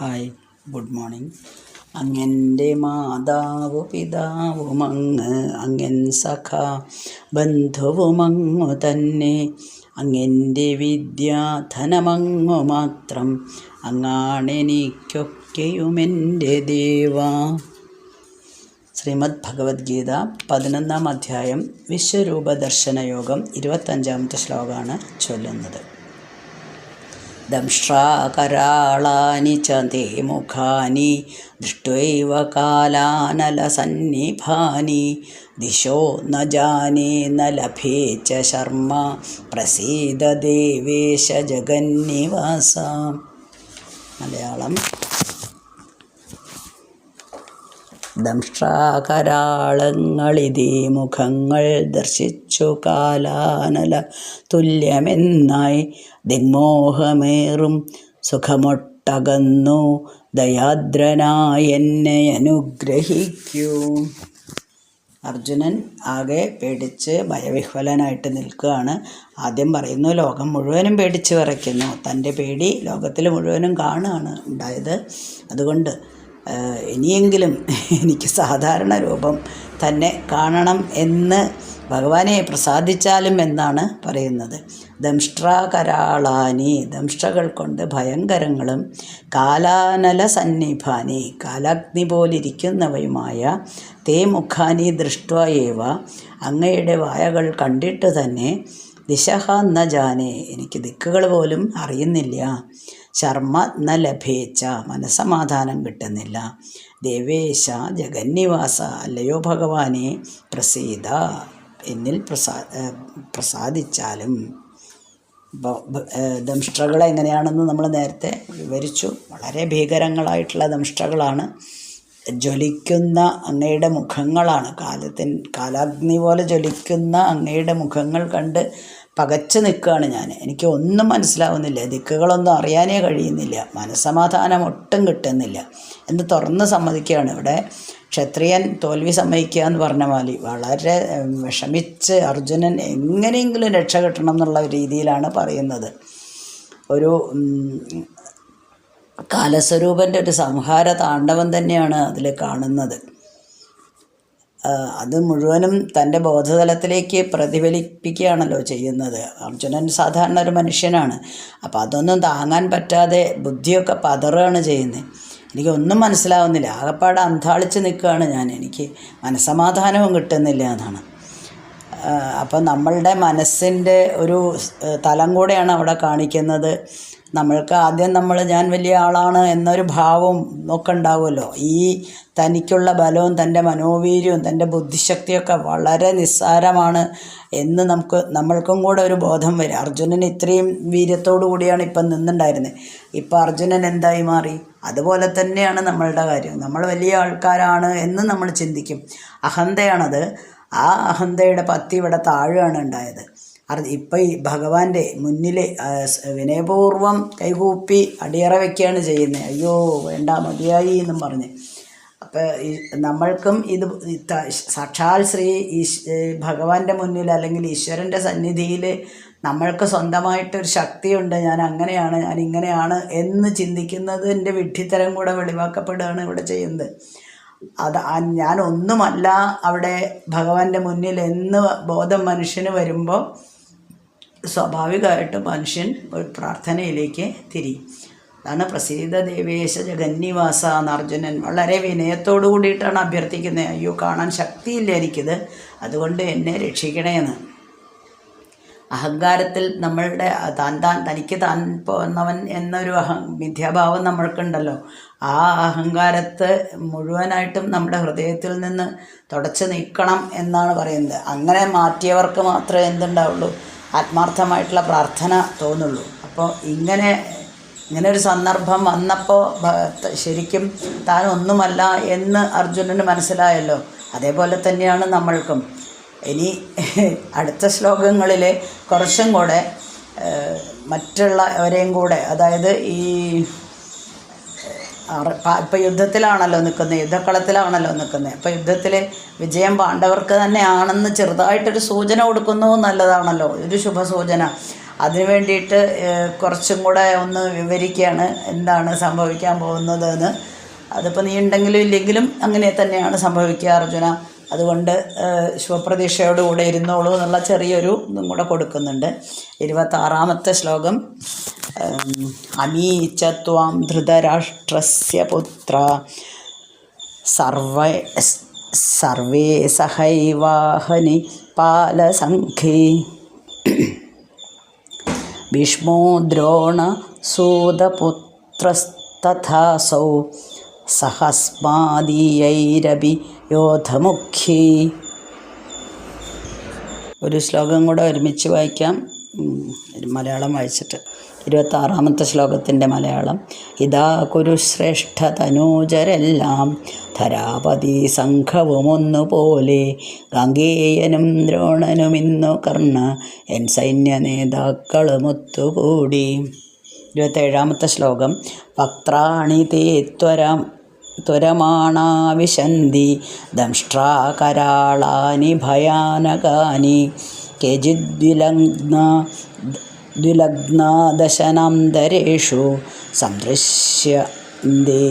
Hi, good morning. അങ്ങൻ്റെ മാതാവു പിതാവുമങ്ങ്, അങ്ങൻ സഖ ബന്ധുവുമങ്ങു തന്നെ, അങ്ങൻ്റെ വിദ്യാധനമങ്ങു മാത്രം, അങ്ങാണെനിക്കൊക്കെയുമെൻ്റെ ദേവാ. ശ്രീമദ് ഭഗവത്ഗീത 11-ാം അധ്യായം വിശ്വരൂപദർശനയോഗം 25-ാമത്തെ ശ്ലോകമാണ് ചൊല്ലുന്നത്. ദംഷ്ട്രാകരാളാനി ച തേ മുഖാനി ദൃഷ്ട്വൈവ കാലാനലസന്നിഭാനി, ദിശോ ന ജാനേ ന ലഭേ ച ശർമ്മ, പ്രസീദ ദേവേശ ജഗന്നിവാസ. മലയാളം. ദംഷ്ട്രാകരാളങ്ങളിതേ മുഖങ്ങൾ ദർശിച്ചു കാലാനല തുല്യമെന്നായി, ദിഗ്മോഹമേറും സുഖമൊട്ടകന്നു ദയാദ്രനായെന്നെ അനുഗ്രഹിക്കൂ. അർജുനൻ ആകെ പേടിച്ച് ഭയവിഹ്വലനായിട്ട് നിൽക്കുകയാണ്. ആദ്യം പറയുന്നു, ലോകം മുഴുവനും പേടിച്ച് വിറയ്ക്കുന്നു. തൻ്റെ പേടി ലോകത്തിൽ മുഴുവനും കാണുകയാണ് ഉണ്ടായത്. അതുകൊണ്ട് ഇനിയെങ്കിലും എനിക്ക് സാധാരണ രൂപം തന്നെ കാണണം എന്ന് ഭഗവാനെ പ്രസാദിച്ചാലും എന്നാണ് പറയുന്നത്. ദംഷ്ട്രാകരാളാനി, ദംഷ്ട്രകൾ കൊണ്ട് ഭയങ്കരങ്ങളും, കാലാനല സന്നിഭാനി, കാലാഗ്നി പോലിരിക്കുന്നവയുമായ, തേ മുഖാനി ദൃഷ്ട്വാ ഏവ, അങ്ങയുടെ വായകൾ കണ്ടിട്ട് തന്നെ, ദിശഃ ന ജാനേ, എനിക്ക് ദിക്കുകൾ പോലും അറിയുന്നില്ല, ശർമ്മ ന ലഭേച്ച, മനസ്സമാധാനം കിട്ടുന്നില്ല, ദേവേശ ജഗന്നിവാസ, അല്ലയോ ഭഗവാനെ പ്രസീദ, എന്നിൽ പ്രസാദിച്ചാലും. ദംഷ്ട്രകൾ എങ്ങനെയാണെന്ന് നമ്മൾ നേരത്തെ വിവരിച്ചു. വളരെ ഭീകരങ്ങളായിട്ടുള്ള ദംഷ്ട്രകളാണ്. ജ്വലിക്കുന്ന അങ്ങയുടെ മുഖങ്ങളാണ്, കാലാഗ്നി പോലെ ജ്വലിക്കുന്ന അങ്ങയുടെ മുഖങ്ങൾ കണ്ട് പകച്ചു നിൽക്കുകയാണ് ഞാൻ. എനിക്ക് ഒന്നും മനസ്സിലാവുന്നില്ല, ദിക്കുകളൊന്നും അറിയാനേ കഴിയുന്നില്ല, മനസ്സമാധാനം ഒട്ടും കിട്ടുന്നില്ല എന്ന് തുറന്ന് സമ്മതിക്കുകയാണ്. ഇവിടെ ക്ഷത്രിയൻ തോൽവി സമ്മതിക്കുക എന്ന് പറഞ്ഞ മാതിരി വളരെ വിഷമിച്ച് അർജുനൻ എങ്ങനെയെങ്കിലും രക്ഷ കിട്ടണം എന്നുള്ള രീതിയിലാണ് പറയുന്നത്. ഒരു കാലസ്വരൂപൻ്റെ ഒരു സംഹാര താണ്ഡവം തന്നെയാണ് അതിൽ കാണുന്നത്. അത് മുഴുവനും തൻ്റെ ബോധതലത്തിലേക്ക് പ്രതിഫലിപ്പിക്കുകയാണല്ലോ ചെയ്യുന്നത്. അർജുനൻ സാധാരണ ഒരു മനുഷ്യനാണ്. അപ്പോൾ അതൊന്നും താങ്ങാൻ പറ്റാതെ ബുദ്ധിയൊക്കെ പതറുകയാണ് ചെയ്യുന്നത്. എനിക്കൊന്നും മനസ്സിലാവുന്നില്ല, ആകപ്പാടെ അന്താളിച്ച് നിൽക്കുകയാണ് ഞാൻ. എനിക്ക് മനസ്സമാധാനവും കിട്ടുന്നില്ല എന്നാണ്. അപ്പം നമ്മളുടെ മനസ്സിൻ്റെ ഒരു തലം കൂടെയാണ് അവിടെ കാണിക്കുന്നത്. നമ്മൾക്ക് ആദ്യം ഞാൻ വലിയ ആളാണ് എന്നൊരു ഭാവം ഒക്കെ ഉണ്ടാവുമല്ലോ. ഈ തനിക്കുള്ള ബലവും തൻ്റെ മനോവീര്യവും തൻ്റെ ബുദ്ധിശക്തിയൊക്കെ വളരെ നിസ്സാരമാണ് എന്ന് നമ്മൾക്കും കൂടെ ഒരു ബോധം വരും. അർജുനൻ ഇത്രയും വീര്യത്തോടു കൂടിയാണ് ഇപ്പം നിന്നുണ്ടായിരുന്നത്. ഇപ്പം അർജുനൻ എന്തായി മാറി? അതുപോലെ തന്നെയാണ് നമ്മളുടെ കാര്യം. നമ്മൾ വലിയ ആൾക്കാരാണ് എന്ന് നമ്മൾ ചിന്തിക്കും. അഹന്തയാണത്. ആ അഹന്തയുടെ പത്തി ഇവിടെ താഴുകയാണ് ഉണ്ടായത്. ഇപ്പം ഈ ഭഗവാന്റെ മുന്നിൽ വിനയപൂർവ്വം കൈകൂപ്പി അടിയറ വയ്ക്കുകയാണ് ചെയ്യുന്നത്. അയ്യോ വേണ്ട, മതിയായി എന്നും പറഞ്ഞ്. അപ്പം നമ്മൾക്കും ഇത് സാക്ഷാൽ ഭഗവാന്റെ മുന്നിൽ അല്ലെങ്കിൽ ഈശ്വരൻ്റെ സന്നിധിയിൽ നമ്മൾക്ക് സ്വന്തമായിട്ടൊരു ശക്തിയുണ്ട്, ഞാൻ അങ്ങനെയാണ്, ഞാൻ ഇങ്ങനെയാണ് എന്ന് ചിന്തിക്കുന്നതിൻ്റെ വിഡ്ഢിത്തരം കൂടെ വെളിവാക്കപ്പെടുകയാണ് ഇവിടെ ചെയ്യുന്നത്. ഞാൻ ഒന്നുമല്ല അവിടെ ഭഗവാന്റെ മുന്നിൽ എന്ന് ബോധം മനുഷ്യന് വരുമ്പോൾ സ്വാഭാവികമായിട്ട് മനുഷ്യൻ ഒരു പ്രാർത്ഥനയിലേക്ക് തിരിയും. അതാണ് പ്രസീദ ദേവേശ ജഗന്നിവാസ എന്ന് അർജുനൻ വളരെ വിനയത്തോടു കൂടിയിട്ടാണ് അഭ്യർത്ഥിക്കുന്നത്. അയ്യോ, കാണാൻ ശക്തിയില്ല എനിക്കിത്, അതുകൊണ്ട് എന്നെ രക്ഷിക്കണേന്ന്. അഹങ്കാരത്തിൽ നമ്മളുടെ തനിക്ക് താൻ പോന്നവൻ എന്നൊരു മിഥ്യാഭാവം നമ്മൾക്കുണ്ടല്ലോ. ആ അഹങ്കാരത്തെ മുഴുവനായിട്ടും നമ്മുടെ ഹൃദയത്തിൽ നിന്ന് തുടച്ച് നീക്കണം എന്നാണ് പറയുന്നത്. അങ്ങനെ മാറ്റിയവർക്ക് മാത്രമേ എന്തുണ്ടാവുള്ളൂ? ആത്മാർത്ഥമായിട്ടുള്ള പ്രാർത്ഥന തോന്നുള്ളൂ. അപ്പോൾ ഇങ്ങനെ ഒരു സന്ദർഭം വന്നപ്പോൾ ശരിക്കും താൻ ഒന്നുമല്ല എന്ന് അർജുനന് മനസ്സിലായല്ലോ. അതേപോലെ തന്നെയാണ് നമ്മൾക്കും. ഇനി അടുത്ത ശ്ലോകങ്ങളിൽ കുറച്ചും കൂടെ മറ്റുള്ളവരെയും കൂടെ, അതായത് ഇപ്പം യുദ്ധത്തിലാണല്ലോ നിൽക്കുന്നത്, യുദ്ധക്കളത്തിലാണല്ലോ നിൽക്കുന്നത്. അപ്പോൾ യുദ്ധത്തിൽ വിജയം പാണ്ഡവർക്ക് തന്നെയാണെന്ന് ചെറുതായിട്ടൊരു സൂചന കൊടുക്കുന്നു, നല്ലതാണല്ലോ, ഒരു ശുഭസൂചന. അതിനു വേണ്ടിയിട്ട് കുറച്ചും കൂടെ ഒന്ന് വിവരിക്കുകയാണ് എന്താണ് സംഭവിക്കാൻ പോകുന്നതെന്ന്. അതിപ്പോൾ നീ ഉണ്ടെങ്കിലും ഇല്ലെങ്കിലും അങ്ങനെ തന്നെയാണ് സംഭവിക്കുക അർജുന. അതുകൊണ്ട് ശുഭപ്രതീക്ഷയോടുകൂടെ ഇരുന്നോളൂ എന്നുള്ള ചെറിയൊരു ഇതും കൂടെ കൊടുക്കുന്നുണ്ട്. 26-ാമത്തെ ശ്ലോകം. അമീച്ച ത്വാം ധൃതരാഷ്ട്രസ്യ പുത്ര സർവേ സഹൈവാഹനി പാലസംഘേ ഭീഷ്മോ ദ്രോണ സൂതപുത്രസ്തഥാസൗ സഹസ്മാദീയൈരപി യോധമുഖ്യൈ. ഒരു ശ്ലോകം കൂടെ ഒരുമിച്ച് വായിക്കാം, മലയാളം വായിച്ചിട്ട്. 26-ാമത്തെ ശ്ലോകത്തിൻ്റെ മലയാളം. ഇതാ കുരുശ്രേഷ്ഠ തനൂജരെല്ലാം ധരാപതി സംഘവുമൊന്നുപോലെ ഗംഗേയനും ദ്രോണനുമിന്നു കർണ എൻ സൈന്യ നേതാക്കളുമൊത്തുകൂടി. 27-ാമത്തെ ശ്ലോകം. വക്ത്രാണി തേ ത്വരമാണാവിശന്തി ദംഷ്ട്രാകരാളാനി ഭയാനകാനി കേചിദ്വിലഗ്നാദശനാന്തരേഷു സംദൃശ്യന്തേ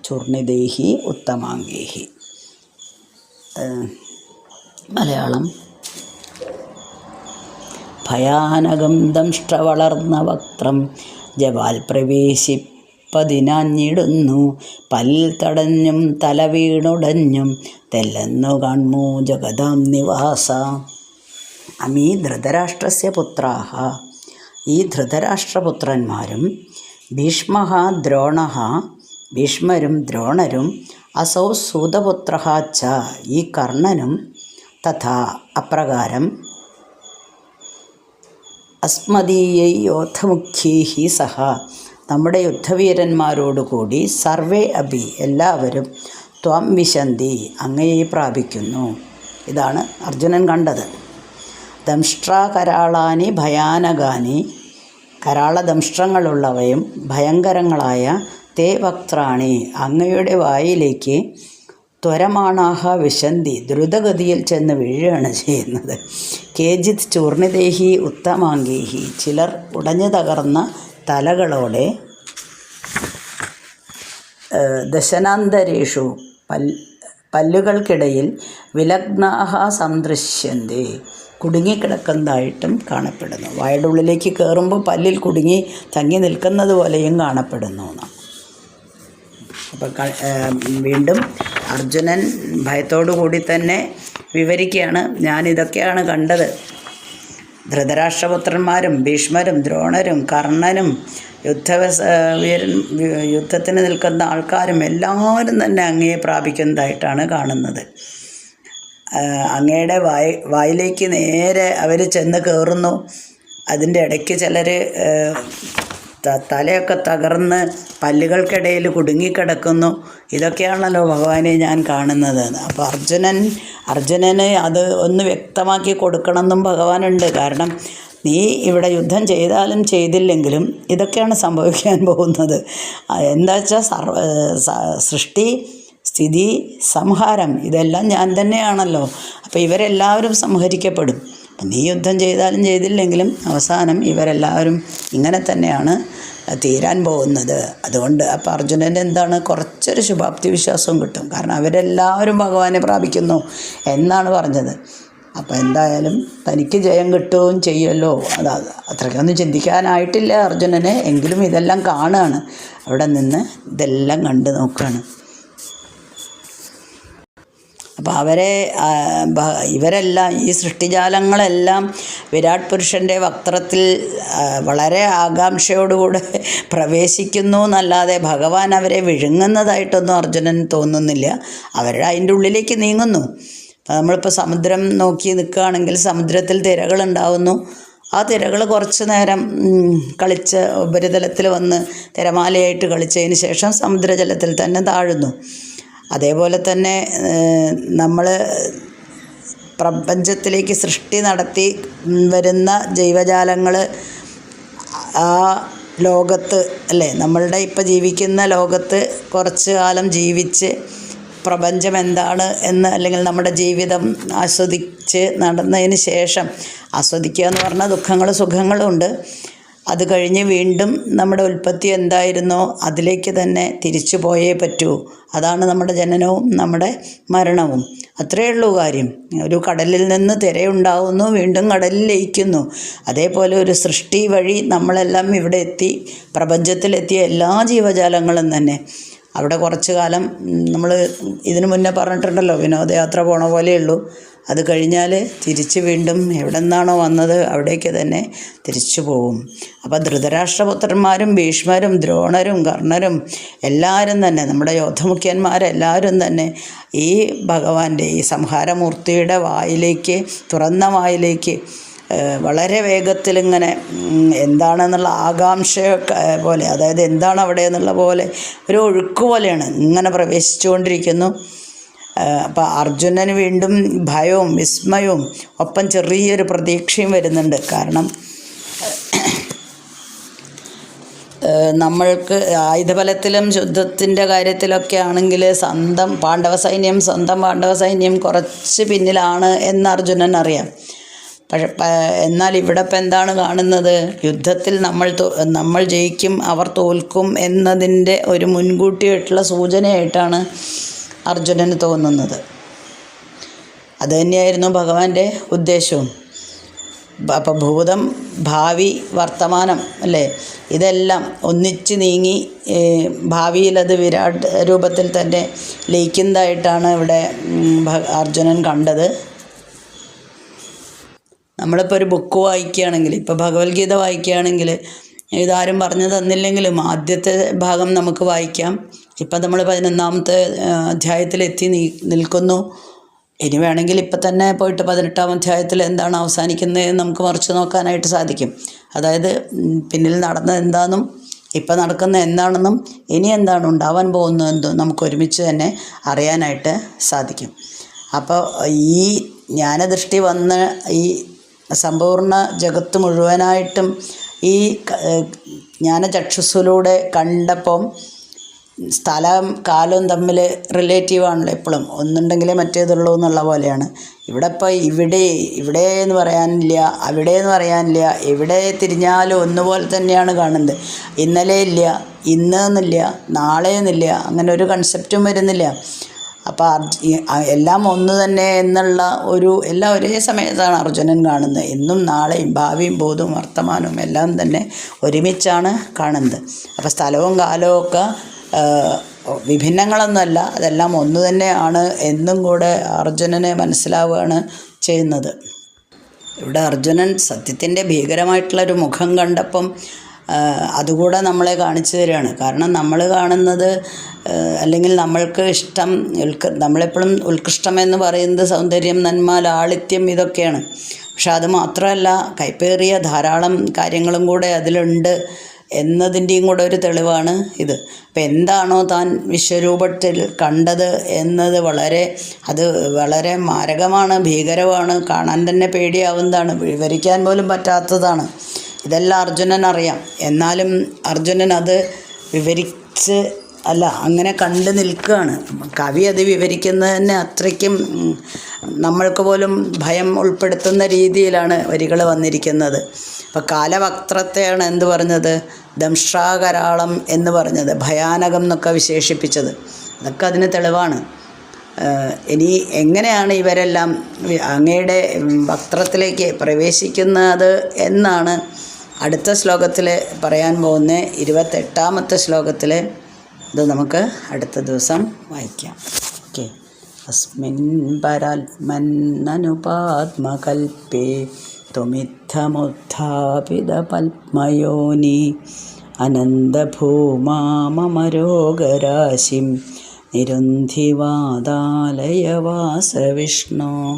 ചൂർണിതൈഹി ഉത്തമാംഗൈഹി. മലയാളം. ഭയാനകം ദംഷ്ട്രവളർന്ന വക്ത്രം ജവാൽ പ്രവേശിപ്പതിനാഞ്ഞിടുന്നു പല്ലിൽ തടഞ്ഞും തല വീണുടഞ്ഞും തെല്ലെന്നു കാൺമൂ ജഗതാം നിവാസ. അമീ ധൃതരാഷ്ട്രസ്യ പുത്രാഹ. ഈ ധൃതരാഷ്ട്രപുത്രന്മാരും ഭീഷ്മഃ ദ്രോണഃ ഭീഷ്മരും ദ്രോണരും അസൗ സൂതപുത്രഃ ച ഈ കർണനും തഥാ അപ്രകാരം അസ്മദീയൈ യോദ്ധമുഖ്യൈ സഹ നമ്മുടെ യുദ്ധവീരന്മാരോടുകൂടി സർവേ അഭി എല്ലാവരും ത്വം വിശന്തി അങ്ങയെ പ്രാപിക്കുന്നു. ഇതാണ് അർജുനൻ കണ്ടത്. ദംഷ്ട്രാകരാളാനി ഭയാനകാനി കരാളദംഷ്ട്രങ്ങളുള്ളവയും ഭയങ്കരങ്ങളായ തേ വക്ത്രാണി അങ്ങയുടെ വായിലേക്ക് ത്വരമാണാഹ വിശന്തി ദ്രുതഗതിയിൽ ചെന്ന് വീഴുകയാണ് ചെയ്യുന്നത്. കേജിത് ചൂർണിതേഹി ഉത്തമാംഗേഹി ചിലർ ഉടഞ്ഞു തകർന്ന തലകളോടെ ദശനാന്തരേഷു പല്ലുകൾക്കിടയിൽ വിലഗ്നാഹ സംദൃശ്യന്തേ കുടുങ്ങിക്കിടക്കുന്നതായിട്ടും കാണപ്പെടുന്നു. വായുടെ ഉള്ളിലേക്ക് കയറുമ്പോൾ പല്ലിൽ കുടുങ്ങി തങ്ങി നിൽക്കുന്നത് പോലെയും കാണപ്പെടുന്നു. അപ്പം വീണ്ടും അർജുനൻ ഭയത്തോടു കൂടി തന്നെ വിവരിക്കുകയാണ്, ഞാനിതൊക്കെയാണ് കണ്ടത്. ധൃതരാഷ്ട്രപുത്രന്മാരും ഭീഷ്മരും ദ്രോണരും കർണനും യുദ്ധത്തിന് നിൽക്കുന്ന ആൾക്കാരും എല്ലാവരും തന്നെ അങ്ങയെ പ്രാപിക്കുന്നതായിട്ടാണ് കാണുന്നത്. അങ്ങയുടെ വായിലേക്ക് നേരെ അവർ ചെന്ന് കയറുന്നു. അതിൻ്റെ ഇടയ്ക്ക് ചിലർ തലയൊക്കെ തകർന്ന് പല്ലുകൾക്കിടയിൽ കുടുങ്ങിക്കിടക്കുന്നു. ഇതൊക്കെയാണല്ലോ ഭഗവാനെ ഞാൻ കാണുന്നത്. അപ്പോൾ അർജുനന് അത് ഒന്ന് വ്യക്തമാക്കി കൊടുക്കണമെന്നും ഭഗവാനുണ്ട്. കാരണം നീ ഇവിടെ യുദ്ധം ചെയ്താലും ചെയ്തില്ലെങ്കിലും ഇതൊക്കെയാണ് സംഭവിക്കാൻ പോകുന്നത്. എന്താ വെച്ചാൽ സൃഷ്ടി സ്ഥിതി സംഹാരം ഇതെല്ലാം ഞാൻ തന്നെയാണല്ലോ. അപ്പോൾ ഇവരെല്ലാവരും സംഹരിക്കപ്പെടും. നീ യുദ്ധം ചെയ്താലും ചെയ്തില്ലെങ്കിലും അവസാനം ഇവരെല്ലാവരും ഇങ്ങനെ തന്നെയാണ് തീരാൻ പോകുന്നത്. അതുകൊണ്ട് അപ്പോൾ അർജുനൻ്റെ എന്താണ് കുറച്ചൊരു ശുഭാപ്തി വിശ്വാസവും കിട്ടും. കാരണം അവരെല്ലാവരും ഭഗവാനെ പ്രാപിക്കുന്നു എന്നാണ് പറഞ്ഞത്. അപ്പോൾ എന്തായാലും തനിക്ക് ജയം കിട്ടുകയും ചെയ്യുമല്ലോ. അത്രയ്ക്കൊന്നും ചിന്തിക്കാനായിട്ടില്ല അർജുനന്. എങ്കിലും ഇതെല്ലാം കാണുകയാണ്. അവിടെ നിന്ന് ഇതെല്ലാം കണ്ടു നോക്കുകയാണ്. അപ്പോൾ ഇവരെല്ലാം ഈ സൃഷ്ടിജാലങ്ങളെല്ലാം വിരാട് പുരുഷൻ്റെ വക്ത്രത്തിൽ വളരെ ആകാംക്ഷയോടുകൂടെ പ്രവേശിക്കുന്നു എന്നല്ലാതെ ഭഗവാൻ അവരെ വിഴുങ്ങുന്നതായിട്ടൊന്നും അർജുനൻ തോന്നുന്നില്ല. അതിൻ്റെ ഉള്ളിലേക്ക് നീങ്ങുന്നു. നമ്മളിപ്പോൾ സമുദ്രം നോക്കി നിൽക്കുകയാണെങ്കിൽ സമുദ്രത്തിൽ തിരകളുണ്ടാവുന്നു. ആ തിരകൾ കുറച്ച് നേരം കളിച്ച് ഉപരിതലത്തിൽ വന്ന് തിരമാലയായിട്ട് കളിച്ചതിന് ശേഷം സമുദ്രജലത്തിൽ തന്നെ താഴുന്നു. അതേപോലെ തന്നെ നമ്മൾ പ്രപഞ്ചത്തിലേക്ക് സൃഷ്ടി നടത്തി വരുന്ന ജൈവജാലങ്ങൾ ആ ലോകത്ത് അല്ലേ, നമ്മളുടെ ഇപ്പോൾ ജീവിക്കുന്ന ലോകത്ത് കുറച്ച് കാലം ജീവിച്ച് പ്രപഞ്ചം എന്താണ് എന്ന്, അല്ലെങ്കിൽ നമ്മുടെ ജീവിതം ആസ്വദിച്ച് നടന്നതിന് ശേഷം, ആസ്വദിക്കുക എന്ന് പറഞ്ഞാൽ ദുഃഖങ്ങളും സുഖങ്ങളും ഉണ്ട്, അത് കഴിഞ്ഞ് വീണ്ടും നമ്മുടെ ഉൽപ്പത്തി എന്തായിരുന്നോ അതിലേക്ക് തന്നെ തിരിച്ചു പോയേ പറ്റൂ. അതാണ് നമ്മുടെ ജനനവും നമ്മുടെ മരണവും. അത്രയേ ഉള്ളൂ കാര്യം. ഒരു കടലിൽ നിന്ന് തിരയുണ്ടാവുന്നു, വീണ്ടും കടലിൽ ലയിക്കുന്നു. അതേപോലെ ഒരു സൃഷ്ടി വഴി നമ്മളെല്ലാം ഇവിടെ എത്തി, പ്രപഞ്ചത്തിലെത്തിയ എല്ലാ ജീവജാലങ്ങളും തന്നെ. അവിടെ കുറച്ച് കാലം നമ്മൾ ഇതിനു മുന്നേ പറഞ്ഞിട്ടുണ്ടല്ലോ, വിനോദയാത്ര പോണ പോലെയുള്ളൂ. അത് കഴിഞ്ഞാൽ തിരിച്ച് വീണ്ടും എവിടെ നിന്നാണോ വന്നത് അവിടേക്ക് തന്നെ തിരിച്ചു പോവും. അപ്പോൾ ധൃതരാഷ്ട്രപുത്രന്മാരും ഭീഷ്മരും ദ്രോണരും കർണരും എല്ലാവരും തന്നെ, നമ്മുടെ യോദ്ധമുഖ്യന്മാരെല്ലാവരും തന്നെ ഈ ഭഗവാന്റെ, ഈ സംഹാരമൂർത്തിയുടെ വായിലേക്ക്, തുറന്ന വായിലേക്ക് വളരെ വേഗത്തിലിങ്ങനെ എന്താണെന്നുള്ള ആകാംക്ഷയൊക്കെ പോലെ, അതായത് എന്താണ് അവിടെ എന്നുള്ള പോലെ ഒരു ഒഴുക്ക് പോലെയാണ് ഇങ്ങനെ പ്രവേശിച്ചുകൊണ്ടിരിക്കുന്നു. അപ്പോൾ അർജുനന് വീണ്ടും ഭയവും വിസ്മയവും ഒപ്പം ചെറിയൊരു പ്രതീക്ഷയും വരുന്നുണ്ട്. കാരണം നമ്മൾക്ക് ആയുധബലത്തിലും യുദ്ധത്തിൻ്റെ കാര്യത്തിലൊക്കെ ആണെങ്കിൽ സ്വന്തം പാണ്ഡവ സൈന്യം കുറച്ച് പിന്നിലാണ് എന്ന് അർജുനൻ അറിയാം. എന്നാൽ ഇവിടെ ഇപ്പം എന്താണ് കാണുന്നത്? യുദ്ധത്തിൽ നമ്മൾ ജയിക്കും, അവർ തോൽക്കും എന്നതിൻ്റെ ഒരു മുൻകൂട്ടിയായിട്ടുള്ള സൂചനയായിട്ടാണ് അർജുനന് തോന്നുന്നത്. അതുതന്നെയായിരുന്നു ഭഗവാന്റെ ഉദ്ദേശവും. അപ്പം ഭൂതം, ഭാവി, വർത്തമാനം അല്ലേ, ഇതെല്ലാം ഒന്നിച്ച് നീങ്ങി ഭാവിയിൽ അത് വിരാട് രൂപത്തിൽ തന്നെ ലയിക്കുന്നതായിട്ടാണ് ഇവിടെ അർജുനൻ കണ്ടത്. നമ്മളിപ്പോൾ ഒരു ബുക്ക് വായിക്കുകയാണെങ്കിൽ, ഇപ്പോൾ ഭഗവത്ഗീത വായിക്കുകയാണെങ്കിൽ, ഇതാരും പറഞ്ഞു തന്നില്ലെങ്കിലും ആദ്യത്തെ ഭാഗം നമുക്ക് വായിക്കാം. ഇപ്പം നമ്മൾ 11ാമത്തെ അധ്യായത്തിലെത്തി നിൽക്കുന്നു. ഇനി വേണമെങ്കിൽ ഇപ്പം തന്നെ പോയിട്ട് 18ാം അധ്യായത്തിൽ എന്താണ് അവസാനിക്കുന്നത് നമുക്ക് മറിച്ച് നോക്കാനായിട്ട് സാധിക്കും. അതായത് പിന്നിൽ നടന്നത് എന്താണെന്നും ഇപ്പം നടക്കുന്ന എന്താണെന്നും ഇനി എന്താണ് ഉണ്ടാവാൻ പോകുന്നതെന്നും നമുക്ക് ഒരുമിച്ച് തന്നെ അറിയാനായിട്ട് സാധിക്കും. അപ്പോൾ ഈ ജ്ഞാനദൃഷ്ടി വന്ന് ഈ സമ്പൂർണ്ണ ജഗത്ത് മുഴുവനായിട്ടും ഈ ജ്ഞാനചക്ഷുസ്സിലൂടെ കണ്ടപ്പം സ്ഥലം കാലവും തമ്മിൽ റിലേറ്റീവാണല്ലോ എപ്പോഴും, ഒന്നുണ്ടെങ്കിലേ മറ്റേതുള്ളൂ എന്നുള്ള പോലെയാണ്. ഇവിടെ ഇപ്പോൾ ഇവിടെ എന്ന് പറയാനില്ല, അവിടെ എന്ന് പറയാനില്ല, എവിടെ തിരിഞ്ഞാലും ഒന്നുപോലെ തന്നെയാണ് കാണുന്നത്. ഇന്നലെ ഇല്ല, ഇന്ന് എന്നില്ല, നാളെ എന്നില്ല, അങ്ങനെ ഒരു കൺസെപ്റ്റും വരുന്നില്ല. അപ്പോൾ എല്ലാം ഒന്ന് തന്നെ എന്നുള്ള എല്ലാം ഒരേ സമയത്താണ് അർജുനൻ കാണുന്നത്. എന്നും നാളെയും ഭാവിയും ഭൂതവും വർത്തമാനവും എല്ലാം തന്നെ ഒരുമിച്ചാണ് കാണുന്നത്. അപ്പോൾ സ്ഥലവും കാലവും ഒക്കെ വിഭിന്നങ്ങളൊന്നുമല്ല, അതെല്ലാം ഒന്ന് തന്നെയാണ് എന്നും കൂടെ അർജുനനെ മനസ്സിലാവുകയാണ് ചെയ്യുന്നത്. ഇവിടെ അർജുനൻ സത്യത്തിൻ്റെ ഭീകരമായിട്ടുള്ളൊരു മുഖം കണ്ടപ്പം അതുകൂടെ നമ്മളെ കാണിച്ചു തരികയാണ്. കാരണം നമ്മൾ കാണുന്നത്, അല്ലെങ്കിൽ നമ്മൾക്ക് ഇഷ്ടം, നമ്മളെപ്പോഴും ഉത്കൃഷ്ടമെന്ന് പറയുന്നത് സൗന്ദര്യം, നന്മ, ലാളിത്യം ഇതൊക്കെയാണ്. പക്ഷെ അത് മാത്രമല്ല, കൈപ്പേറിയ ധാരാളം കാര്യങ്ങളും കൂടെ അതിലുണ്ട് എന്നതിൻ്റെയും കൂടെ ഒരു തെളിവാണ് ഇത്. അപ്പം എന്താണോ താൻ വിശ്വരൂപത്തിൽ കണ്ടത് എന്നത് വളരെ മാരകമാണ്, ഭീകരമാണ്, കാണാൻ തന്നെ പേടിയാവുന്നതാണ്, വിവരിക്കാൻ പോലും പറ്റാത്തതാണ്. ഇതെല്ലാം അർജുനൻ അറിയാം. എന്നാലും അർജുനൻ അത് അങ്ങനെ കണ്ടു നിൽക്കുകയാണ്. കവി അത് വിവരിക്കുന്നത് തന്നെ അത്രയ്ക്കും നമ്മൾക്ക് പോലും ഭയം ഉൾപ്പെടുത്തുന്ന രീതിയിലാണ് വരികൾ വന്നിരിക്കുന്നത്. അപ്പോൾ കാലവക്ത്രത്തെയാണ് എന്ത് പറഞ്ഞത്? ദംഷ്ട്രാകരാളം എന്ന് പറഞ്ഞത്, ഭയാനകം എന്നൊക്കെ വിശേഷിപ്പിച്ചത്. അതൊക്കെ അതിന് തെളിവാണ്. ഇനി എങ്ങനെയാണ് ഇവരെല്ലാം അങ്ങയുടെ വക്ത്രത്തിലേക്ക് പ്രവേശിക്കുന്നത് എന്നാണ് അടുത്ത ശ്ലോകത്തിൽ പറയാൻ പോകുന്ന 28ാമത്തെ ശ്ലോകത്തിൽ. ഇത് നമുക്ക് അടുത്ത ദിവസം വായിക്കാം. ഓക്കെ. അസ്മിൻ പരാത്മന്നനുപാത്മകൽപ്പേ ത്വമിത്തമുത്ഥാപിത പത്മയോനി അനന്തഭൂമാമരോഗരാശിം നിരുന്ധിവാദാലയവാസ വിഷ്ണു.